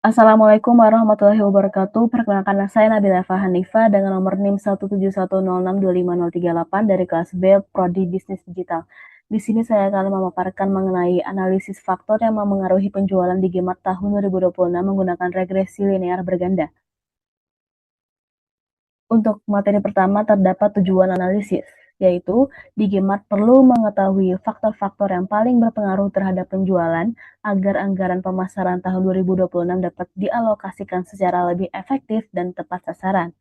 Assalamualaikum warahmatullahi wabarakatuh. Perkenalkan saya Nabila Eva Hanifa dengan nomor NIM 171062538 dari kelas B Prodi Bisnis Digital. Di sini saya akan memaparkan mengenai analisis faktor yang memengaruhi penjualan di Gmart tahun 2026 menggunakan regresi linear berganda. Untuk materi pertama terdapat tujuan analisis, yaitu di Gmart perlu mengetahui faktor-faktor yang paling berpengaruh terhadap penjualan agar anggaran pemasaran tahun 2026 dapat dialokasikan secara lebih efektif dan tepat sasaran.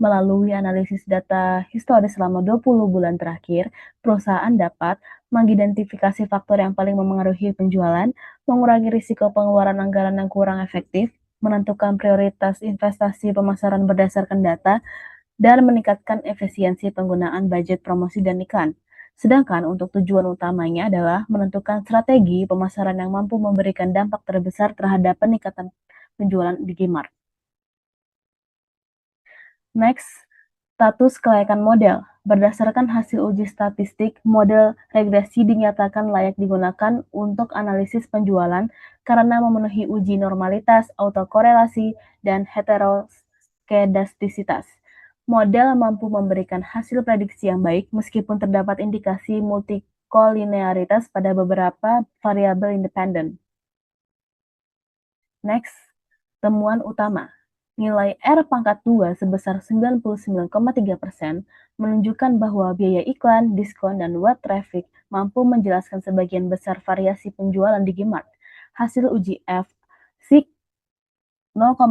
Melalui analisis data historis selama 20 bulan terakhir, perusahaan dapat mengidentifikasi faktor yang paling memengaruhi penjualan, mengurangi risiko pengeluaran anggaran yang kurang efektif, menentukan prioritas investasi pemasaran berdasarkan data, dan meningkatkan efisiensi penggunaan budget promosi dan iklan. Sedangkan untuk tujuan utamanya adalah menentukan strategi pemasaran yang mampu memberikan dampak terbesar terhadap peningkatan penjualan di Gmart. Next, status kelayakan model. Berdasarkan hasil uji statistik, model regresi dinyatakan layak digunakan untuk analisis penjualan karena memenuhi uji normalitas, autokorelasi, dan heteroskedastisitas. Model mampu memberikan hasil prediksi yang baik meskipun terdapat indikasi multikolinearitas pada beberapa variabel independen. Next, temuan utama. Nilai R pangkat 2 sebesar 99,3% menunjukkan bahwa biaya iklan, diskon, dan web traffic mampu menjelaskan sebagian besar variasi penjualan di Gmart. Hasil uji F, SIG 0,000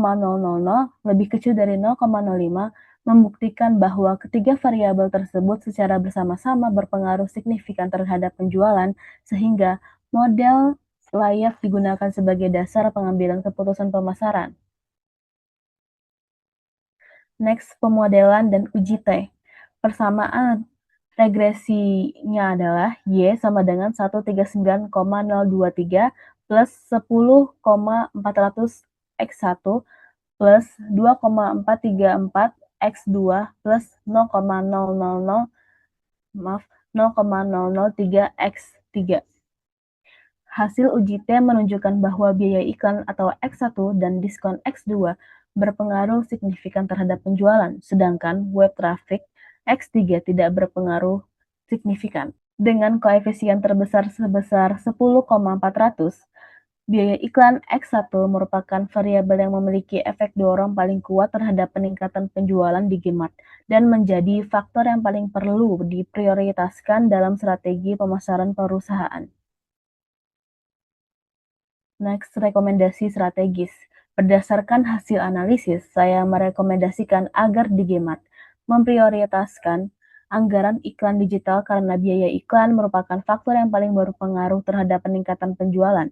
lebih kecil dari 0,05 membuktikan bahwa ketiga variabel tersebut secara bersama-sama berpengaruh signifikan terhadap penjualan, sehingga model layak digunakan sebagai dasar pengambilan keputusan pemasaran. Next, pemodelan dan uji T. Persamaan regresinya adalah Y sama dengan 139,023 plus 10,400 X1 plus 2,434 X2 plus 0,003 X3. Hasil uji T menunjukkan bahwa biaya iklan atau X1 dan diskon X2 berpengaruh signifikan terhadap penjualan, sedangkan web traffic X3 tidak berpengaruh signifikan. Dengan koefisien terbesar sebesar 10,400, biaya iklan X1 merupakan variabel yang memiliki efek dorong paling kuat terhadap peningkatan penjualan di Gmart dan menjadi faktor yang paling perlu diprioritaskan dalam strategi pemasaran perusahaan. Next, rekomendasi strategis. Berdasarkan hasil analisis, saya merekomendasikan agar di Gmart memprioritaskan anggaran iklan digital karena biaya iklan merupakan faktor yang paling berpengaruh terhadap peningkatan penjualan.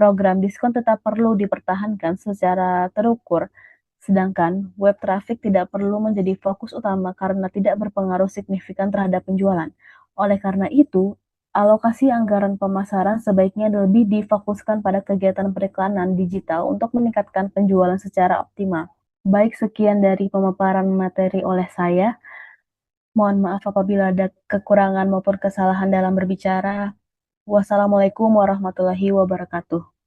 Program diskon tetap perlu dipertahankan secara terukur, sedangkan web traffic tidak perlu menjadi fokus utama karena tidak berpengaruh signifikan terhadap penjualan. Oleh karena itu, alokasi anggaran pemasaran sebaiknya lebih difokuskan pada kegiatan periklanan digital untuk meningkatkan penjualan secara optimal. Baik, sekian dari pemaparan materi oleh saya. Mohon maaf apabila ada kekurangan maupun kesalahan dalam berbicara. Wassalamualaikum warahmatullahi wabarakatuh.